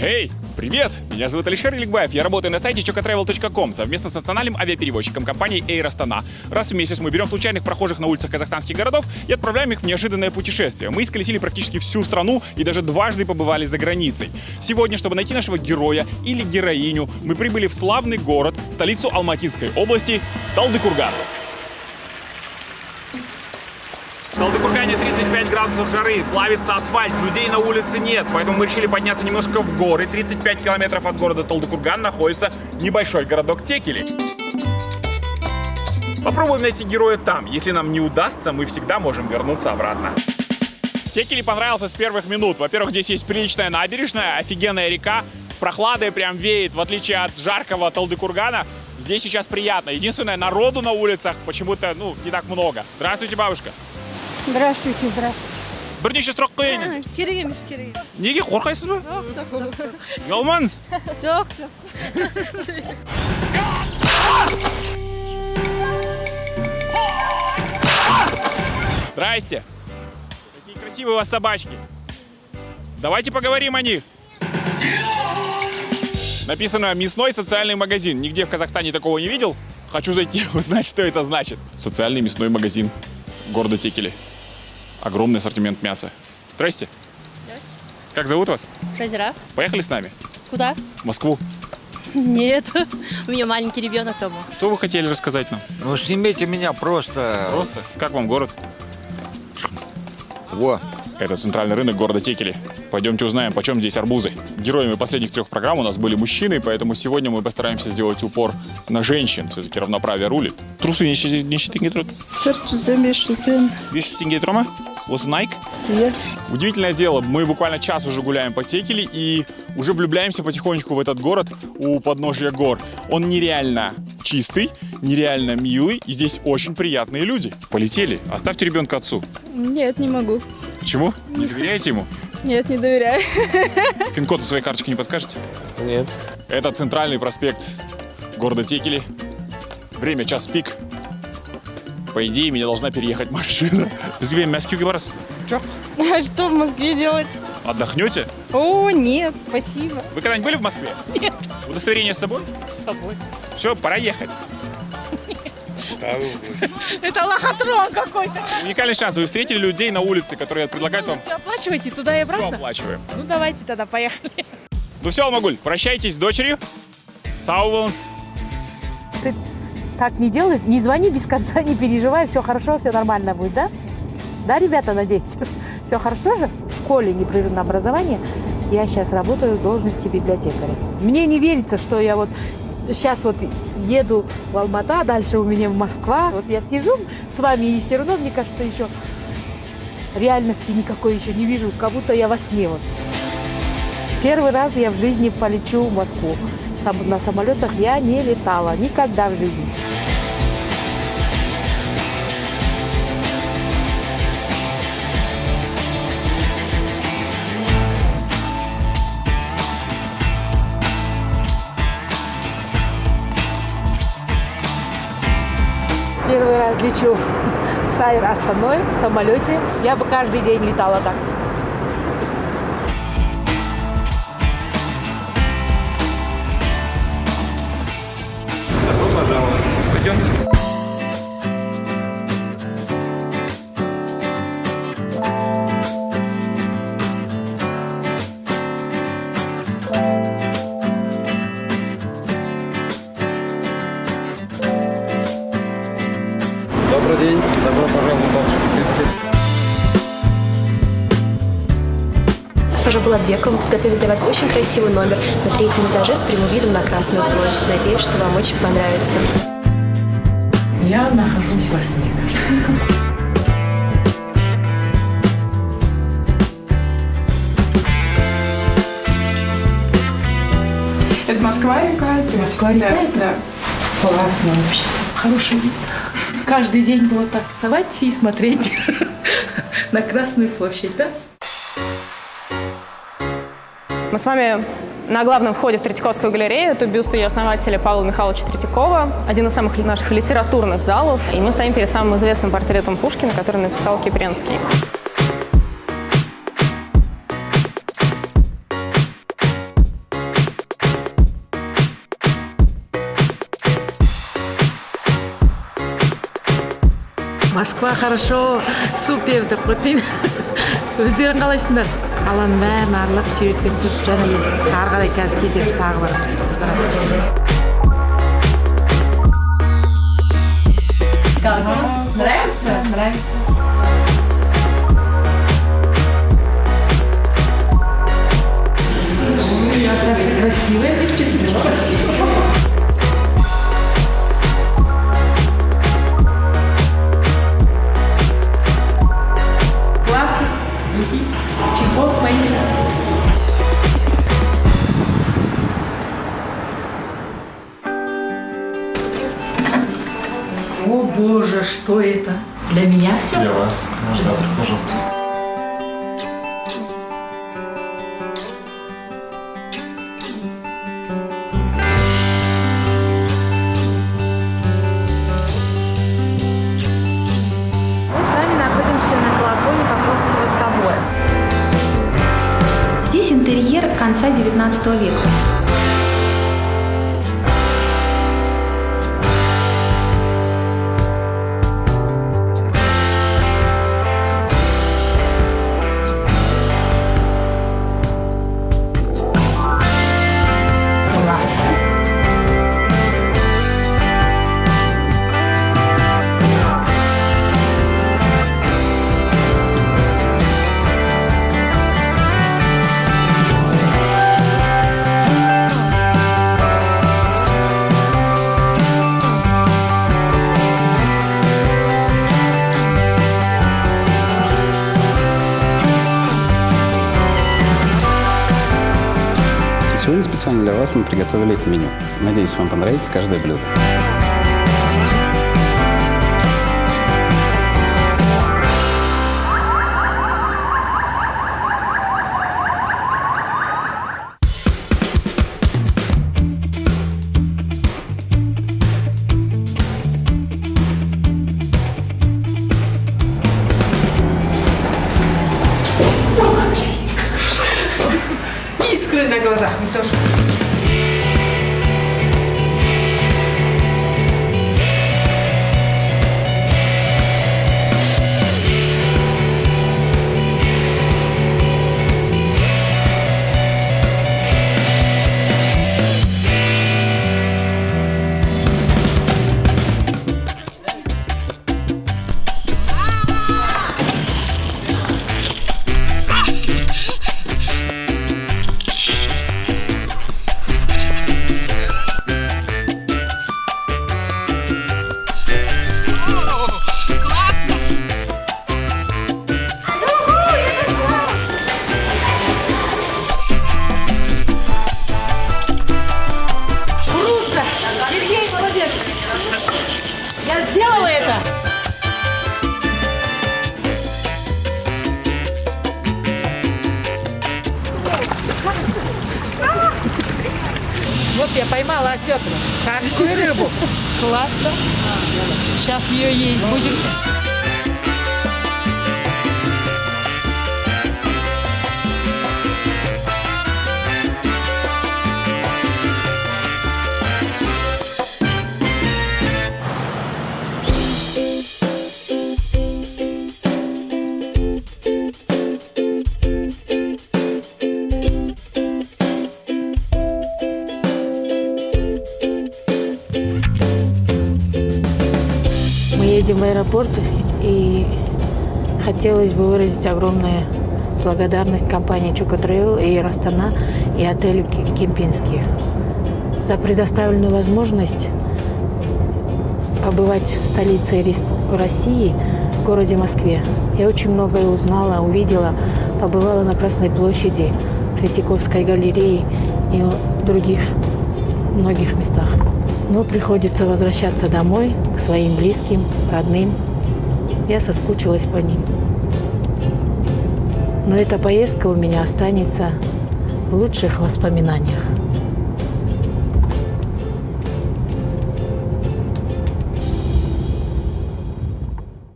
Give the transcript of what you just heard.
Эй, привет! Меня зовут Алишер Иликбаев, я работаю на сайте chocotravel.com совместно с национальным авиаперевозчиком компанией Air Astana. Раз в месяц мы берем случайных прохожих на улицах казахстанских городов и отправляем их в неожиданное путешествие. Мы исколесили практически всю страну и даже дважды побывали за границей. Сегодня, чтобы найти нашего героя или героиню, мы прибыли в славный город, столицу Алматинской области Талдыкурган. В Талдыкургане 35 градусов жары, плавится асфальт, людей на улице нет, поэтому мы решили подняться немножко в горы. 35 километров от города Талдыкурган находится небольшой городок Текели. Попробуем найти героя там. Если нам не удастся, мы всегда можем вернуться обратно. Текели понравился с первых минут. Во-первых, здесь есть приличная набережная, офигенная река, прохладой прям веет, в отличие от жаркого Талдыкургана. Здесь сейчас приятно. Единственное, народу на улицах почему-то, не так много. Здравствуйте, бабушка. Здравствуйте, здравствуйте. Бірнеше сұрақ қояйын. Керек емес, керек. Неге қорқайсыз ба? Жоқ. Ұялмаңыз. Жоқ. Здрасте. Какие красивые у вас собачки. Давайте поговорим о них. Написано «Мясной социальный магазин». Нигде в Казахстане такого не видел. Хочу зайти, узнать, что это значит. Социальный мясной магазин города Текели. Огромный ассортимент мяса. Здрасте. Здрасте. Как зовут вас? Шазира. Поехали с нами? Куда? В Москву. Нет. У меня маленький ребенок дома. Что вы хотели рассказать нам? Ну, снимите меня просто. Просто? Как вам город? Во. Это центральный рынок города Текели. Пойдемте узнаем, почем здесь арбузы. Героями последних 3 программ у нас были мужчины, поэтому сегодня мы постараемся сделать упор на женщин. Все-таки равноправие рулит. Трусы неше теңге тұрады? 400-500 теңге. 500 теңге тұра ма? Осы Nike? Иә. Удивительное дело, мы буквально час уже гуляем по Текели и уже влюбляемся потихонечку в этот город у подножия гор. Он нереально чистый, нереально милый, и здесь очень приятные люди. Полетели. Оставьте ребенка отцу. Нет, не могу. Почему? Не доверяете ему? Нет, не доверяю. Пин-код своей карточки не подскажете? Нет. Это центральный проспект города Текели. Время час пик. По идее, меня должна переехать машина. Бізге Мәскеуге барасыз? Жоқ. А что в Москве делать? Отдохнете? О, нет, спасибо. Вы когда-нибудь были в Москве? Нет. Удостоверение с собой? С собой. Все, пора ехать. Это лохотрон какой-то. Уникальный шанс. Вы встретили людей на улице, которые предлагают вам... Оплачивайте туда и Все обратно? оплачиваем. Ну давайте тогда, поехали. Ну все, Алмагуль, прощайтесь с дочерью. Сау. Ты так не делай, не звони без конца, не переживай, все хорошо, все нормально будет, да? Да, ребята, надеюсь? Все хорошо же? В школе непрерывное образование. Я сейчас работаю в должности библиотекаря. Мне не верится, что я вот сейчас вот еду в Алматы, а дальше у меня в Москва. Вот я сижу с вами, и все равно, мне кажется, еще реальности никакой еще не вижу, как будто я во сне вот. Первый раз я в жизни полечу в Москву. На самолетах я не летала никогда в жизни. Первый раз лечу с Air Astana в самолете. Я бы каждый день летала так. Добро пожаловать. Пойдемте. Добрый день. Добро пожаловать в Балтийск. Госпожа Булатбекова подготовит для вас очень красивый номер на 3-м этаже с прямым видом на Красную площадь. Надеюсь, что вам очень понравится. Я нахожусь во сне, кажется. Это Москва-река? Москва-река, да. Классно вообще. Хороший вид. Каждый день было так вставать и смотреть на Красную площадь, да? Мы с вами на главном входе в Третьяковскую галерею. Это бюст ее основателя Павла Михайловича Третьякова. Один из самых наших литературных залов. И мы стоим перед самым известным портретом Пушкина, который написал Кипренский. хорошо, супер деп қойып өздерің қалайсыңдар? Қаланың бәрін аралап сүйреткен сөз жаңа келдік. Ары қарай қазір кетеміз, тағы барамыз. Нравится? Нравится. Красивая девчонка. Спасибо. Классно. Бутик. Чехол с моими. О боже, что это? Для меня все? Для вас. Ваш завтрак, пожалуйста. Мы с вами находимся на колокольне Покровского собора. Здесь интерьер конца 19 века. Сегодня специально для вас мы приготовили это меню. Надеюсь, вам понравится каждое блюдо. Искры на глазах, не то что. Я сделала это! Вот я поймала осетру, царскую рыбу. Классно. Сейчас ее есть будем. Мы едем в аэропорт, и хотелось бы выразить огромную благодарность компании Чука Travel, Air Astana и отелю Кемпински за предоставленную возможность побывать в столице России, в городе Москве. Я очень многое узнала, увидела, побывала на Красной площади, Третьяковской галерее и в других многих местах. Но приходится возвращаться домой, к своим близким, родным. Я соскучилась по ним. Но эта поездка у меня останется в лучших воспоминаниях.